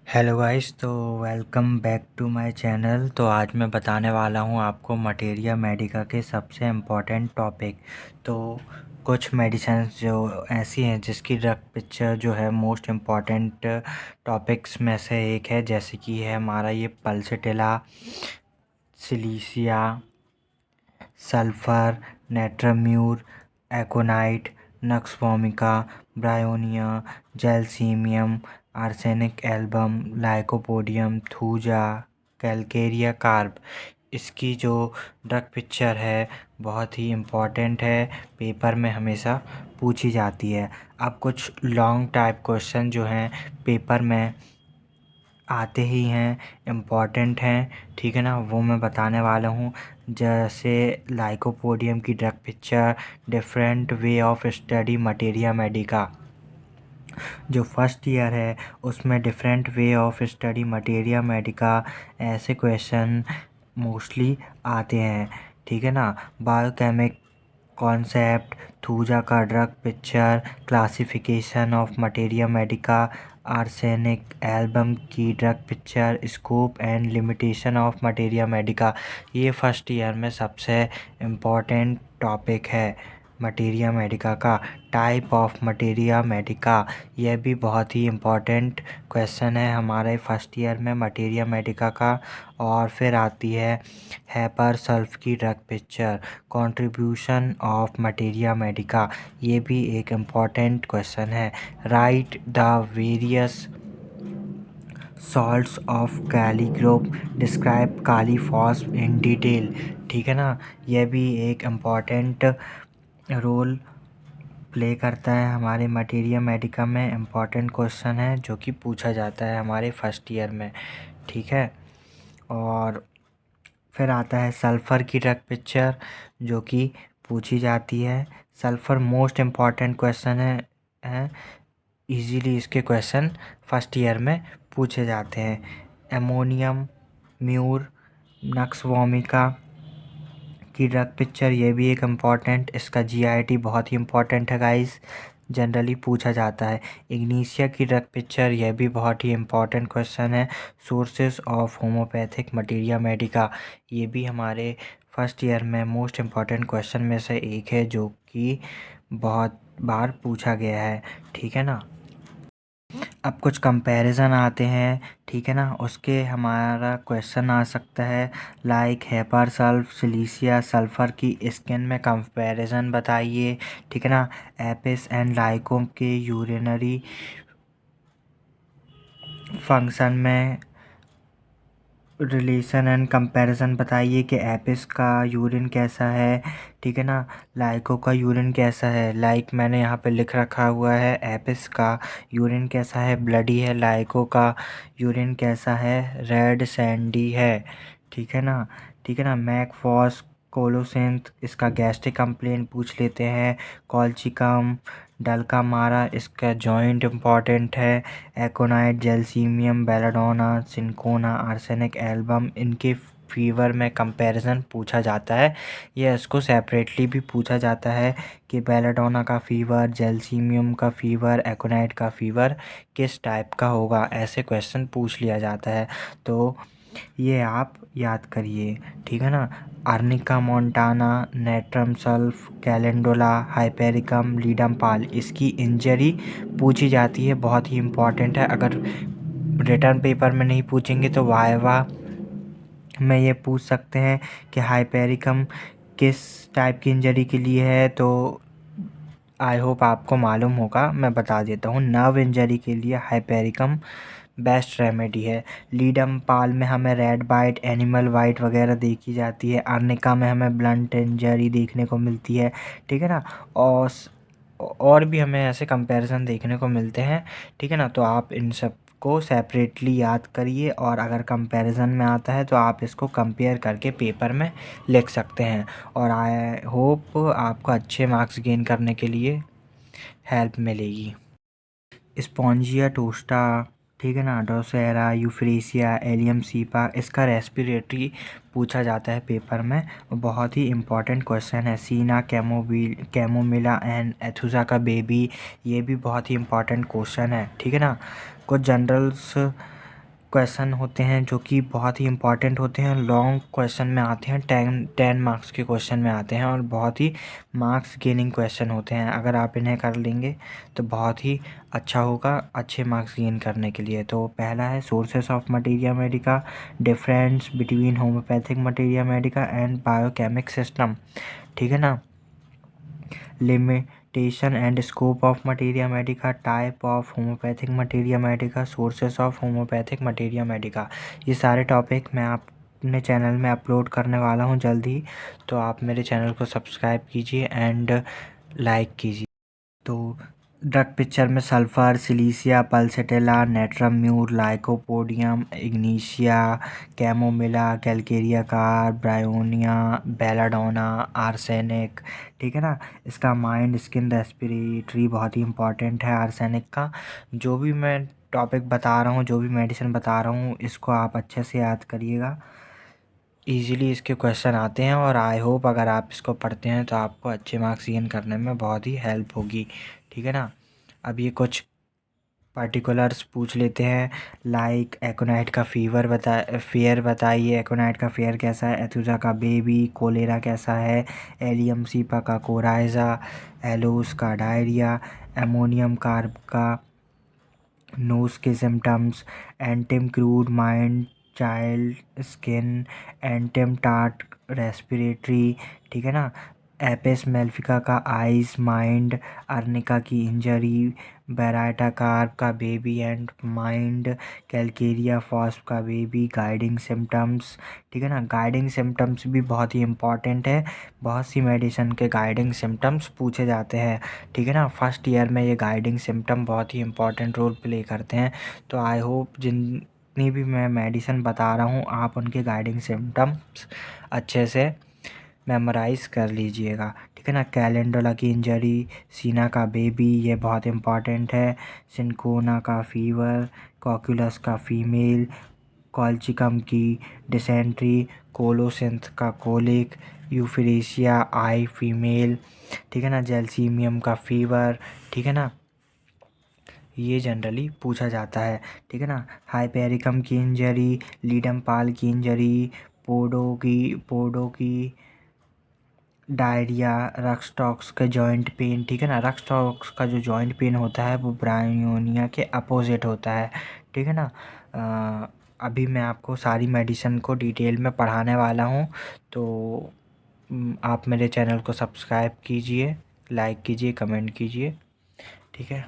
Hello guys, तो welcome back to my channel. तो आज मैं बताने वाला हूँ आपको मटेरिया मेडिका के सबसे इम्पोर्टेंट टॉपिक। तो कुछ मेडिसिन्स जो ऐसी हैं जिसकी ड्रग पिक्चर जो है मोस्ट इम्पॉर्टेंट टॉपिक्स में से एक है, जैसे कि है हमारा ये pulsatilla, silicea, sulphur, natrum mur, aconite, nux vomica, bryonia, gelsemium, arsenic album, lycopodium, thuja, calcarea carb. इसकी जो ड्रग पिक्चर है बहुत ही इम्पॉर्टेंट है, पेपर में हमेशा पूछी जाती है। अब कुछ लॉन्ग टाइप क्वेश्चन जो हैं पेपर में आते ही हैं, इम्पॉर्टेंट हैं, ठीक है ना, वो मैं बताने वाला हूँ। जैसे लाइकोपोडियम की drug picture, different way of study materia medica. जो फर्स्ट ईयर है उसमें different way of study materia medica ऐसे क्वेश्चन मोस्टली आते हैं, ठीक है ना। बायोकेमिक कॉन्सेप्ट, थूजा का drug picture, classification of materia medica, arsenic album की drug picture, scope and limitation of materia medica. ये फर्स्ट ईयर में सबसे इम्पोर्टेंट टॉपिक है मटेरिया मेडिका का। टाइप ऑफ मटेरिया मेडिका, यह भी बहुत ही इम्पोर्टेंट क्वेश्चन है हमारे फर्स्ट ईयर में मटेरिया मेडिका का। और फिर आती है हैपर सल्फ की drug picture, contribution of materia medica, ये भी एक इम्पॉर्टेंट क्वेश्चन है। Write the various salts of kali group, describe kali phos in detail, ठीक है ना। यह भी एक इम्पॉर्टेंट रोल प्ले करता है हमारे मटेरिया मेडिका में, इम्पॉर्टेंट क्वेश्चन है जो कि पूछा जाता है हमारे फर्स्ट ईयर में, ठीक है। और फिर आता है सल्फ़र की ड्रग पिक्चर जो कि पूछी जाती है। सल्फ़र मोस्ट इम्पॉर्टेंट क्वेश्चन है इजीली इसके क्वेश्चन फर्स्ट ईयर में पूछे जाते हैं। एमोनियम म्यूर, नक्स वोमिका की ड्रग पिक्चर, ये भी एक इम्पॉर्टेंट, इसका जीआईटी बहुत ही इम्पॉर्टेंट है गाइस, जनरली पूछा जाता है। इग्नीशिया की ड्रग पिक्चर, यह भी बहुत ही इम्पॉर्टेंट क्वेश्चन है। Sources of homeopathic materia medica, ये भी हमारे फर्स्ट ईयर में मोस्ट इम्पॉर्टेंट क्वेश्चन में से एक है जो कि बहुत बार पूछा गया है, ठीक है ना। अब कुछ कंपैरिजन आते हैं, ठीक है ना, उसके हमारा क्वेश्चन आ सकता है लाइक हेपर सल्फ, सिलीसिया, सल्फ़र की स्किन में कंपैरिजन बताइए, ठीक है ना। एपिस एंड लाइकोम के यूरिनरी फंक्शन में रिलेशन एंड कंपैरिजन बताइए कि एपिस का यूरिन कैसा है, ठीक है ना, लाइको का यूरिन कैसा है। लाइक मैंने यहाँ पे लिख रखा हुआ है, एपिस का यूरिन कैसा है, ब्लडी है, लाइको का यूरिन कैसा है, रेड सैंडी है, ठीक है ना, ठीक है ना। मैकफॉस कोलोसिंथ, इसका गैस्ट्रिक कंप्लेंट पूछ लेते हैं। कॉल्चिकम डलका मारा, इसका जॉइंट इम्पॉर्टेंट है। एकोनाइट, जैलसीमियम, बेलाडोना, सिंकोना, आर्सेनिक एल्बम, इनके फीवर में कंपैरिजन पूछा जाता है। ये इसको सेपरेटली भी पूछा जाता है कि बेलाडोना का फ़ीवर, जैलसीमियम का फ़ीवर, एकोनाइट का फ़ीवर किस टाइप का होगा, ऐसे क्वेश्चन पूछ लिया जाता है। तो ये आप याद करिए, ठीक है ना। Arnica montana, natrum sulph, calendula, hypericum, ledum pal, इसकी इंजरी पूछी जाती है, बहुत ही इम्पॉर्टेंट है। अगर रिटर्न पेपर में नहीं पूछेंगे तो वाइवा में ये पूछ सकते हैं कि हाइपेरिकम किस टाइप की इंजरी के लिए है। तो आई होप आपको मालूम होगा, मैं बता देता हूँ। नर्व इंजरी के लिए हाइपेरिकम बेस्ट रेमेडी है। लीडम पाल में हमें रेड बाइट, एनिमल वाइट वगैरह देखी जाती है। अर्निका में हमें ब्लंट इंजरी देखने को मिलती है, ठीक है ना। और भी हमें ऐसे कंपैरिजन देखने को मिलते हैं, ठीक है ना। तो आप इन सब को सेपरेटली याद करिए, और अगर कंपैरिजन में आता है तो आप इसको कंपेयर करके पेपर में लिख सकते हैं। और आई होप आपको अच्छे मार्क्स गेन करने के लिए हेल्प मिलेगी। स्पॉन्जिया टोस्टा, ठीक है ना, ड्रोसेरा, यूफ्रेसिया, एलियम सीपा, इसका रेस्पिरेटरी पूछा जाता है पेपर में, बहुत ही इम्पॉर्टेंट क्वेश्चन है। सीना कैमोमिला एंड एथुसा का बेबी, ये भी बहुत ही इम्पॉर्टेंट क्वेश्चन है, ठीक है ना। कुछ जनरल्स क्वेश्चन होते हैं जो कि बहुत ही इंपॉर्टेंट होते हैं, लॉन्ग क्वेश्चन में आते हैं, 10 मार्क्स के क्वेश्चन में आते हैं और बहुत ही मार्क्स गेनिंग क्वेश्चन होते हैं। अगर आप इन्हें कर लेंगे तो बहुत ही अच्छा होगा अच्छे मार्क्स गेन करने के लिए। तो पहला है sources of materia Medica, difference between homeopathic materia Medica and biochemic system, ठीक है ना, limitation and scope of materia Medica, type of homeopathic materia Medica, sources of homeopathic materia Medica. ये सारे टॉपिक मैं अपने चैनल में अपलोड करने वाला हूँ जल्दी, तो आप मेरे चैनल को सब्सक्राइब कीजिए एंड लाइक कीजिए। तो ड्रग पिक्चर में sulphur, silicea, pulsatilla, natrum mur, lycopodium, ignatia, chamomilla, calcarea carb, bryonia, belladonna, arsenic, ठीक है ना। इसका माइंड, स्किन, रेस्पिरेटरी बहुत ही इंपॉर्टेंट है आर्सेनिक का। जो भी मैं टॉपिक बता रहा हूँ, जो भी मेडिसिन बता रहा हूँ, इसको आप अच्छे से याद करिएगा। इजीली इसके क्वेश्चन आते हैं और आई होप अगर आप इसको पढ़ते हैं तो आपको अच्छे मार्क्स गेन करने में बहुत ही हेल्प होगी, ठीक है ना। अब ये कुछ पर्टिकुलर्स पूछ लेते हैं, लाइक एकोनाइट का फेयर बताइए, एकोनाइट का फेयर कैसा है, एथुजा का बेबी, कोलेरा कैसा है, एलियम सीपा का कोराइजा, एलोस का डायरिया, एमोनियम कार्ब का नोज के symptoms, antim crud mind child skin, antim tart respiratory, ठीक है ना। एपिस मेल्फिका का आइज माइंड, अर्निका की इंजरी, बेराटा कार्प का baby and mind, calcarea phos का बेबी, गाइडिंग सिम्टम्स, ठीक है ना। गाइडिंग सिम्टम्स भी बहुत ही इंपॉर्टेंट है, बहुत सी मेडिसिन के गाइडिंग सिम्टम्स पूछे जाते हैं, ठीक है ना। फर्स्ट ईयर में ये गाइडिंग सिम्टम बहुत ही इंपॉर्टेंट रोल प्ले करते हैं। तो आई होप जितनी भी मैं मेडिसिन बता रहा हूँ आप उनके गाइडिंग सिम्टम्स अच्छे से मेमोराइज कर लीजिएगा, ठीक है ना। कैलेंडुला की इंजरी, सीना का बेबी, ये बहुत इंपॉर्टेंट है, सिनकोना का फीवर, कॉक्यूलस का फीमेल, कॉल्चिकम की डिसेंट्री, कोलोसिंथ का कोलिक, यूफिरेशिया आई फीमेल, ठीक है ना, जेलसीमियम का फीवर, ठीक है ना, ये जनरली पूछा जाता है, ठीक है ना। हाइपेरिकम की इंजरी, लीडम पाल की इंजरी, पोडो की डायरिया, रक्सटॉक्स का जॉइंट पेन, ठीक है ना। रक्सटॉक्स का जो जॉइंट पेन होता है वो ब्रायोनिया के अपोजिट होता है, ठीक है ना। अभी मैं आपको सारी मेडिसिन को डिटेल में पढ़ाने वाला हूँ, तो आप मेरे चैनल को सब्सक्राइब कीजिए, लाइक कीजिए, कमेंट कीजिए, ठीक है।